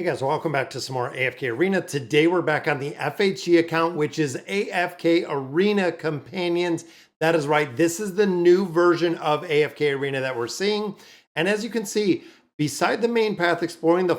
Hey guys, welcome back to some more AFK Arena. Today we're back on the FHG account, which is AFK Arena Companions. That is right, this is the new version of AFK Arena that we're seeing. And as you can see, beside the main path, exploring the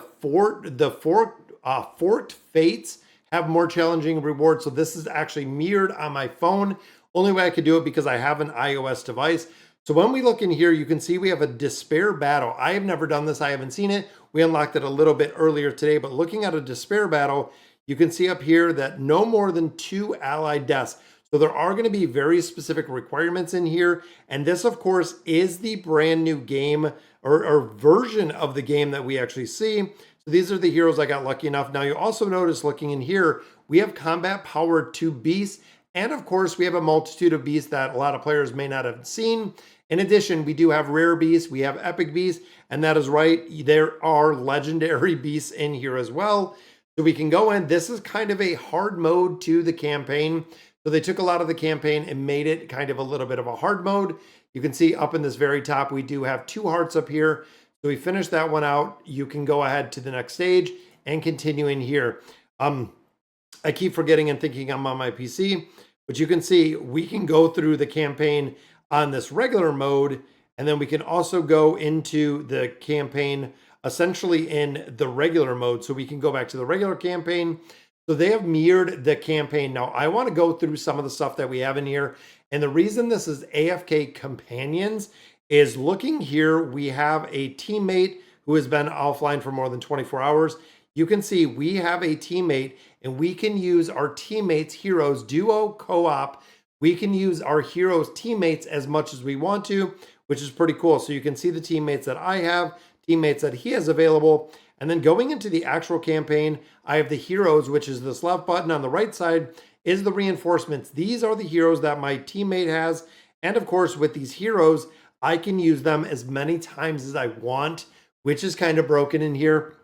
Fort Fates have more challenging rewards. So this is actually mirrored on my phone. Only way I could do it because I have an iOS device. So when we look in here, you can see we have a despair battle. I have never done this. I haven't seen it. We unlocked it a little bit earlier today, but looking at a despair battle, you can see up here that no more than 2 allied deaths. So there are going to be very specific requirements in here. And this, of course, is the brand new game or version of the game that we actually see. So these are the heroes I got lucky enough. Now you also notice looking in here, we have combat power 2 beasts. And of course, we have a multitude of beasts that a lot of players may not have seen. In addition, we do have rare beasts, we have epic beasts, and that is right, there are legendary beasts in here as well. So we can go in. This is kind of a hard mode to the campaign. So they took a lot of the campaign and made it kind of a little bit of a hard mode. You can see up in this very top, we do have 2 hearts up here. So we finished that one out. You can go ahead to the next stage and continue in here. I keep forgetting and thinking I'm on my PC, but you can see we can go through the campaign on this regular mode, and then we can also go into the campaign essentially in the regular mode. So we can go back to the regular campaign. So they have mirrored the campaign. Now I want to go through some of the stuff that we have in here. And the reason this is AFK Companions is looking here, we have a teammate who has been offline for more than 24 hours. You can see we have a teammate and we can use our teammates, heroes, duo, co-op. We can use our heroes' teammates as much as we want to, which is pretty cool. So you can see the teammates that I have, teammates that he has available. And then going into the actual campaign, I have the heroes, which is this left button on the right side, is the reinforcements. These are the heroes that my teammate has. And of course, with these heroes, I can use them as many times as I want, which is kind of broken in here.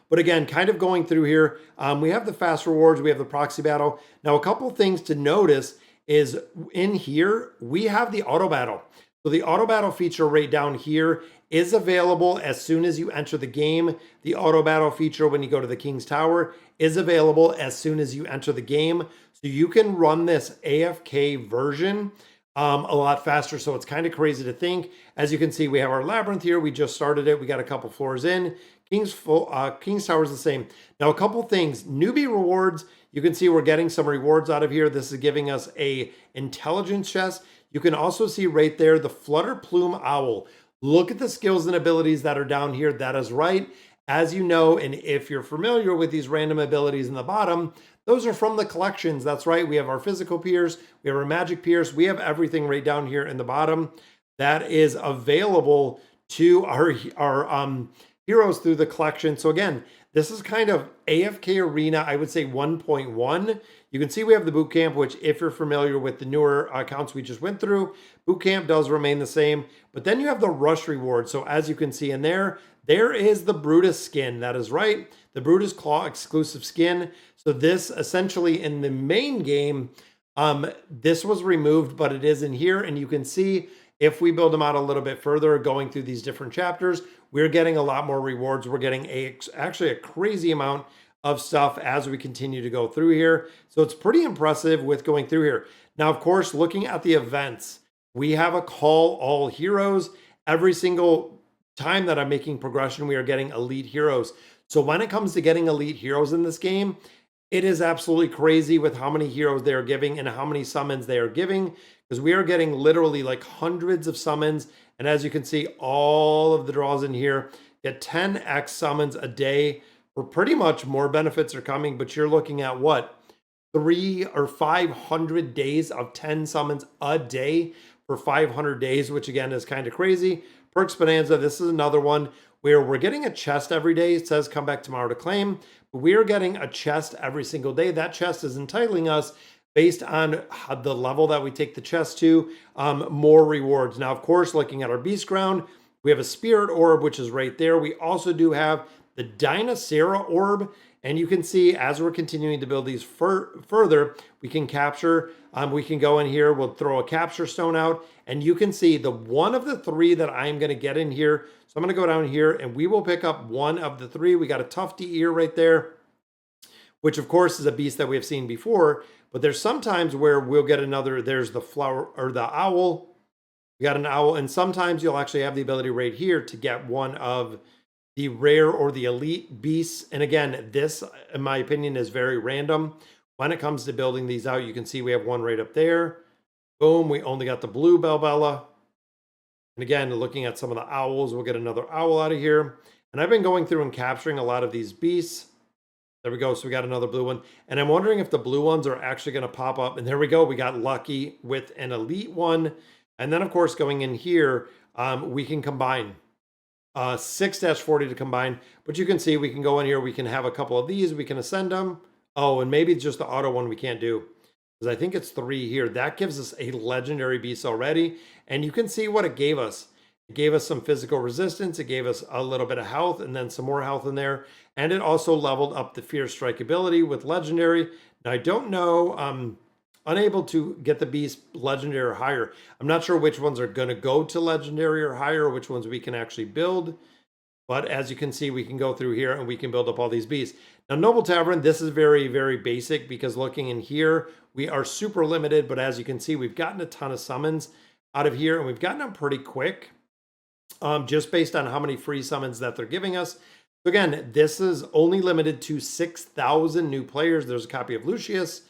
But again, kind of going through here, we have the fast rewards, we have the proxy battle. Now, a couple of things to notice is in here, we have the auto battle. So the auto battle feature right down here is available as soon as you enter the game. The auto battle feature when you go to the King's Tower is available as soon as you enter the game. So you can run this AFK version a lot faster. So it's kind of crazy to think. As you can see, we have our labyrinth here. We just started it. We got a couple floors in. King's Tower is the same. Now, a couple things. Newbie rewards. You can see we're getting some rewards out of here. This is giving us a intelligence chest. You can also see right there the Flutter Plume Owl. Look at the skills and abilities that are down here. That is right. As you know, and if you're familiar with these random abilities in the bottom, those are from the collections. That's right. We have our physical pierce. We have our magic pierce. We have everything right down here in the bottom that is available to our heroes through the collection. So again, this is kind of AFK Arena, I would say 1.1. You can see we have the boot camp, which if you're familiar with the newer accounts we just went through, boot camp does remain the same. But then you have the rush reward. So as you can see in there, there is the Brutus skin. That is right, the Brutus Claw exclusive skin. So this essentially in the main game, this was removed, but it is in here. And you can see if we build them out a little bit further, going through these different chapters, we're getting a lot more rewards. We're getting actually a crazy amount of stuff as we continue to go through here. So it's pretty impressive with going through here. Now, of course, looking at the events, we have a call all heroes. Every single time that I'm making progression, we are getting elite heroes. So when it comes to getting elite heroes in this game, it is absolutely crazy with how many heroes they are giving and how many summons they are giving, because we are getting literally like hundreds of summons. And as you can see, all of the draws in here get 10x summons a day. For pretty much more benefits are coming, but you're looking at what? 300 or 500 days of 10 summons a day for 500 days, which again is kind of crazy. Perks Bonanza, this is another one where we're getting a chest every day. It says come back tomorrow to claim, but we are getting a chest every single day. That chest is entitling us based on the level that we take the chest to, more rewards. Now, of course, looking at our beast ground, we have a spirit orb, which is right there. We also do have the Dinosaur orb. And you can see as we're continuing to build these further, we can capture, we can go in here, we'll throw a capture stone out, and you can see the one of the three that I'm gonna get in here. So I'm gonna go down here and we will pick up one of the three. We got a tufty ear right there, which of course is a beast that we have seen before, but there's sometimes where we'll get another, there's the flower or the owl. We got an owl, and sometimes you'll actually have the ability right here to get one of the rare or the elite beasts. And again, this, in my opinion, is very random. When it comes to building these out, you can see we have one right up there. Boom, we only got the blue Bellbella. And again, looking at some of the owls, we'll get another owl out of here. And I've been going through and capturing a lot of these beasts. There we go, so we got another blue one. And I'm wondering if the blue ones are actually gonna pop up. And there we go, we got lucky with an elite one. And then of course, going in here, we can combine 6-40 to combine, but you can see we can go in here, we can have a couple of these, we can ascend them. Oh, and maybe it's just the auto one we can't do, because I think it's 3 here. That gives us a legendary beast already, and you can see what it gave us. It gave us some physical resistance, it gave us a little bit of health, and then some more health in there, and it also leveled up the fierce strike ability with legendary. Now I don't know, unable to get the beast legendary or higher. I'm not sure which ones are going to go to legendary or higher, or which ones we can actually build. But as you can see, we can go through here and we can build up all these beasts. Now, Noble Tavern, this is very, very basic, because looking in here, we are super limited. But as you can see, we've gotten a ton of summons out of here, and we've gotten them pretty quick, just based on how many free summons that they're giving us. So again, this is only limited to 6,000 new players. There's a copy of Lucius.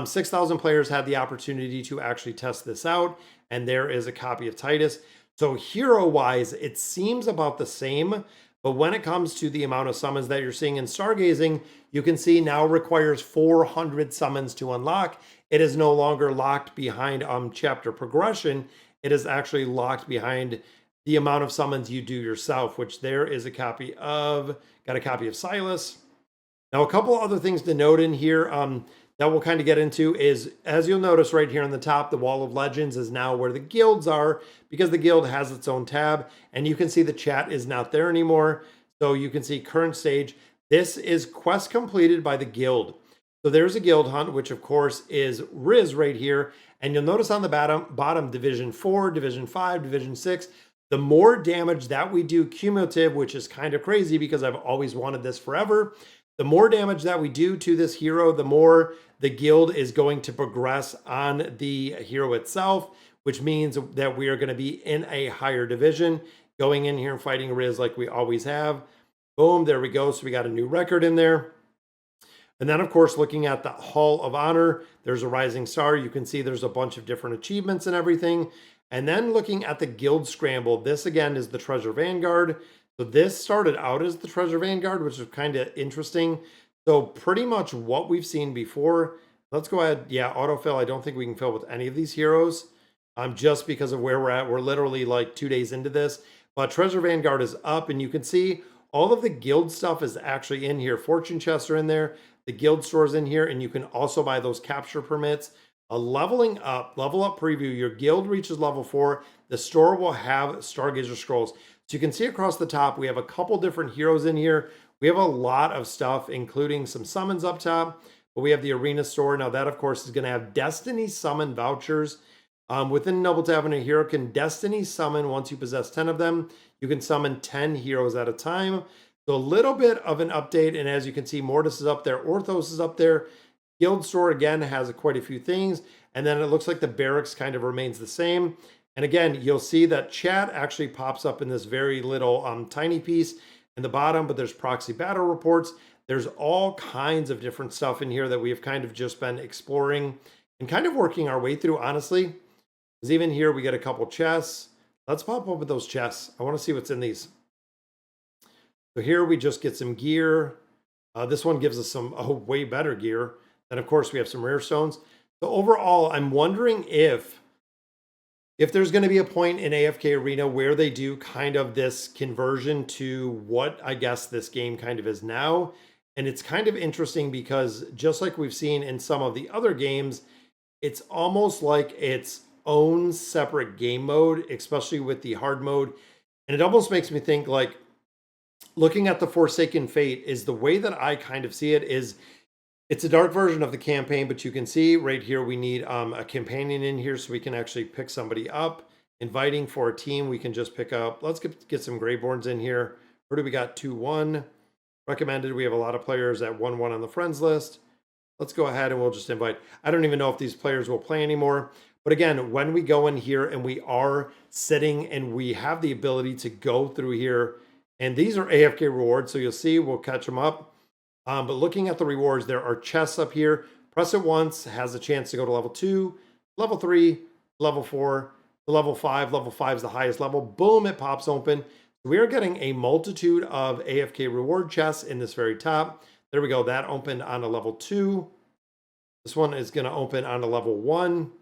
6,000 players had the opportunity to actually test this out, and there is a copy of Titus. So hero-wise, it seems about the same, but when it comes to the amount of summons that you're seeing in Stargazing, you can see now requires 400 summons to unlock. It is no longer locked behind chapter progression. It is actually locked behind the amount of summons you do yourself, which there is a copy of, got a copy of Silas. Now, a couple other things to note in here, that we'll kind of get into is, as you'll notice right here on the top, the Wall of Legends is now where the guilds are, because the guild has its own tab, and you can see the chat is not there anymore. So you can see current stage. This is quest completed by the guild. So there's a guild hunt, which of course is Riz right here. And you'll notice on the bottom Division 4, Division 5, Division 6, the more damage that we do cumulative, which is kind of crazy because I've always wanted this forever. The more damage that we do to this hero, the more the guild is going to progress on the hero itself, which means that we are going to be in a higher division, going in here and fighting Riz like we always have. Boom, there we go. So we got a new record in there. And then, of course, looking at the Hall of Honor, there's a rising star. You can see there's a bunch of different achievements and everything. And then looking at the guild scramble, this again is the Treasure Vanguard. So this started out as the Treasure Vanguard, which is kind of interesting. So pretty much what we've seen before. Let's go ahead. Yeah, autofill. I don't think we can fill with any of these heroes, just because of where we're at. We're literally like 2 days into this. But Treasure Vanguard is up, and you can see all of the guild stuff is actually in here. Fortune chests are in there. The guild store's in here, and you can also buy those capture permits. A leveling up, level up preview. Your guild reaches level 4. The store will have Stargazer scrolls. So you can see across the top, we have a couple different heroes in here. We have a lot of stuff, including some summons up top, but we have the arena store. Now that, of course, is going to have Destiny summon vouchers. Within Noble Tavern, a hero can Destiny summon once you possess 10 of them. You can summon 10 heroes at a time. So a little bit of an update, and as you can see, Mortis is up there, Orthos is up there. Guild store, again, has quite a few things, and then it looks like the barracks kind of remains the same. And again, you'll see that chat actually pops up in this very little tiny piece in the bottom, but there's proxy battle reports. There's all kinds of different stuff in here that we have kind of just been exploring and kind of working our way through, honestly. Because even here, we get a couple chests. Let's pop open those chests. I want to see what's in these. So here we just get some gear. This one gives us some way better gear. And of course, we have some rare stones. So overall, I'm wondering if there's going to be a point in AFK Arena where they do kind of this conversion to what I guess this game kind of is now. And it's kind of interesting because just like we've seen in some of the other games, it's almost like its own separate game mode, especially with the hard mode. And it almost makes me think like looking at the Forsaken Fate is the way that I kind of see it is it's a dark version of the campaign, but you can see right here we need a companion in here so we can actually pick somebody up. Inviting for a team, we can just pick up. Let's get some Greyborns in here. Where do we got? 2-1. Recommended. We have a lot of players at 1-1 on the friends list. Let's go ahead and we'll just invite. I don't even know if these players will play anymore. But again, when we go in here and we are sitting and we have the ability to go through here, and these are AFK rewards, so you'll see we'll catch them up. But looking at the rewards, there are chests up here. Press it once, has a chance to go to level 2, level 3, level 4, level 5. Level 5 is the highest level. Boom, it pops open. We are getting a multitude of AFK reward chests in this very top. There we go. That opened on a level 2. This one is going to open on a level 1.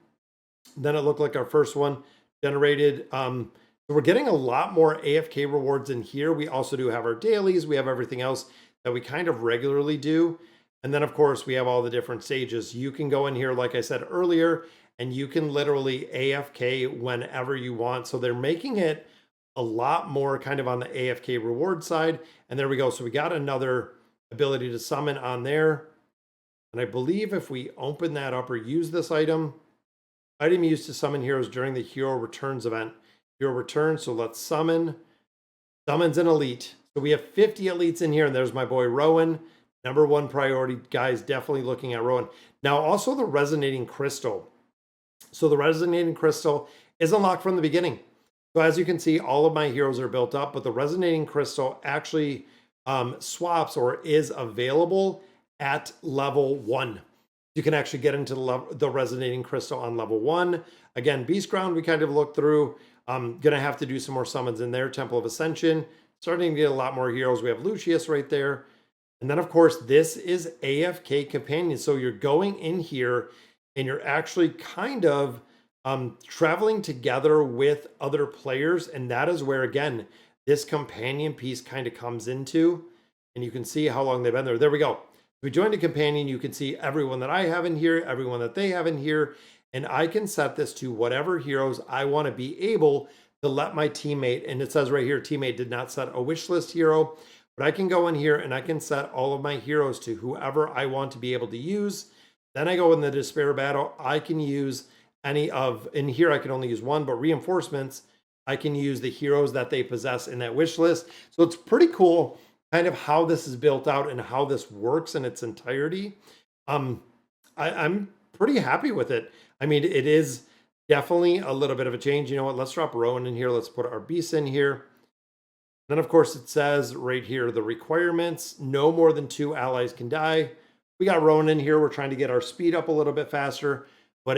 Then it looked like our first one generated. So we're getting a lot more AFK rewards in here. We also do have our dailies. We have everything else that we kind of regularly do. And then, of course, we have all the different stages. You can go in here, like I said earlier, and you can literally AFK whenever you want. So they're making it a lot more kind of on the AFK reward side. And there we go. So we got another ability to summon on there. And I believe if we open that up or use this item used to summon heroes during the hero returns event. Hero returns, so let's summon. Summons an elite. So we have 50 elites in here, and there's my boy Rowan. Number 1 priority, guys, definitely looking at Rowan. Now, also the Resonating Crystal. So the Resonating Crystal is unlocked from the beginning. So as you can see, all of my heroes are built up, but the Resonating Crystal actually swaps or is available at level 1. You can actually get into the Resonating Crystal on level 1. Again, Beast Ground, we kind of looked through. I'm going to have to do some more summons in there. Temple of Ascension. Starting to get a lot more heroes. We have Lucius right there. And then, of course, this is AFK Companion. So you're going in here and you're actually kind of traveling together with other players. And that is where, again, this companion piece kind of comes into. And you can see how long they've been there. There we go. If we joined a companion, you can see everyone that I have in here, everyone that they have in here. And I can set this to whatever heroes I want to be able to let my teammate, and it says right here, teammate did not set a wish list hero, but I can go in here and I can set all of my heroes to whoever I want to be able to use. Then I go in the despair battle. I can use any of, in here I can only use one, but reinforcements, I can use the heroes that they possess in that wish list. So it's pretty cool kind of how this is built out and how this works in its entirety. I'm pretty happy with it. I mean, it is definitely a little bit of a change. You know what? Let's drop Rowan in here. Let's put our beasts in here. Then, of course, it says right here, the requirements, no more than 2 allies can die. We got Rowan in here. We're trying to get our speed up a little bit faster. But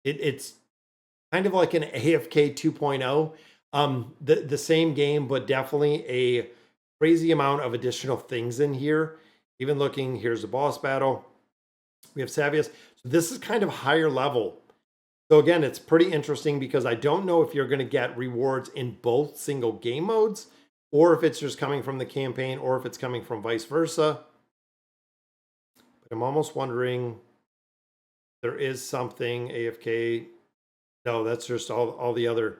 it's kind of like an AFK 2.0. The same game, but definitely a crazy amount of additional things in here. Even looking, here's the boss battle. We have Savius. So this is kind of higher level. So again, it's pretty interesting because I don't know if you're going to get rewards in both single game modes or if it's just coming from the campaign or if it's coming from vice versa. But I'm almost wondering, there is something AFK. No, that's just all the other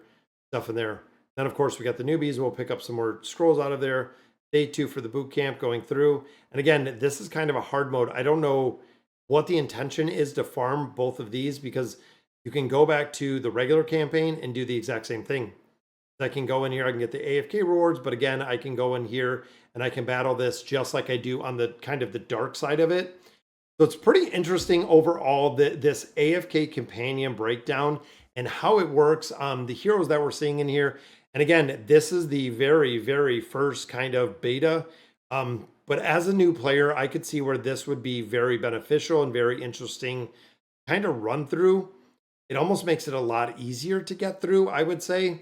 stuff in there. Then, of course, we got the newbies. We'll pick up some more scrolls out of there. Day 2 for the boot camp going through. And again, this is kind of a hard mode. I don't know what the intention is to farm both of these because you can go back to the regular campaign and do the exact same thing. I can go in here, I can get the AFK rewards, but again, I can go in here and I can battle this just like I do on the kind of the dark side of it. So it's pretty interesting overall, this AFK companion breakdown and how it works, the heroes that we're seeing in here. And again, this is the very, very first kind of beta. But as a new player, I could see where this would be very beneficial and very interesting kind of run through. It almost makes it a lot easier to get through, I would say,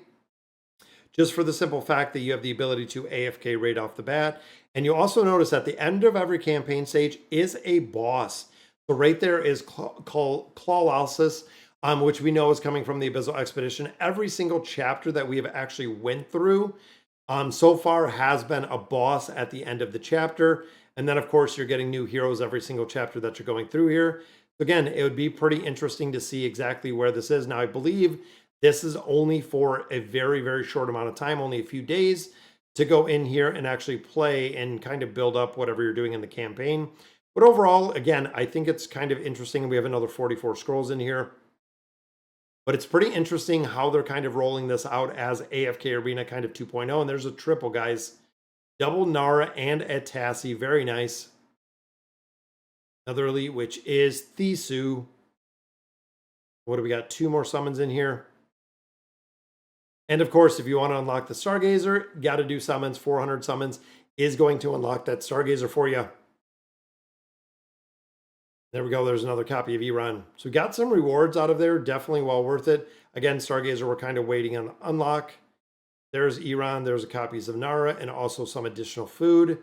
just for the simple fact that you have the ability to AFK right off the bat. And you'll also notice at the end of every campaign stage is a boss. So right there is Clawalsis, which we know is coming from the Abyssal Expedition. Every single chapter that we have actually went through so far has been a boss at the end of the chapter. And then, of course, you're getting new heroes every single chapter that you're going through here. Again, it would be pretty interesting to see exactly where this is. Now, I believe this is only for a very, very short amount of time, only a few days. to go in here and actually play and kind of build up whatever you're doing in the campaign. But overall, again, I think it's kind of interesting. We have another 44 scrolls in here. But it's pretty interesting how they're kind of rolling this out as AFK Arena kind of 2.0. And there's a triple, guys. Double Nara and a Tassie. Very nice. Another elite, which is Thisu. What do we got? 2 more summons in here. And of course, if you want to unlock the Stargazer, got to do summons. 400 summons is going to unlock that Stargazer for you. There we go. There's another copy of Iran. So we got some rewards out of there. Definitely well worth it. Again, Stargazer, we're kind of waiting on unlock. There's Iran. There's copies of Nara and also some additional food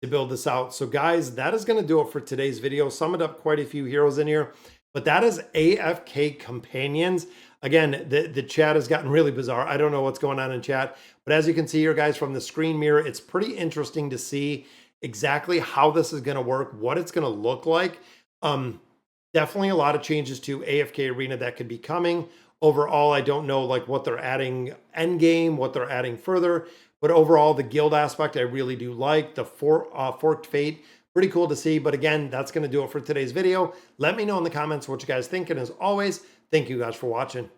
to build this out. So guys, that is going to do it for today's video. Summed up quite a few heroes in here, but that is AFK Companions. Again, the chat has gotten really bizarre. I don't know what's going on in chat, but as you can see here, guys, from the screen mirror, it's pretty interesting to see exactly how this is going to work, what it's going to look like. Definitely a lot of changes to AFK Arena that could be coming. Overall, I don't know like what they're adding end game, what they're adding further, but overall the guild aspect I really do like. The Forked Fate, pretty cool to see. But again, that's going to do it for today's video. Let me know in the comments what you guys think, and as always, thank you guys for watching.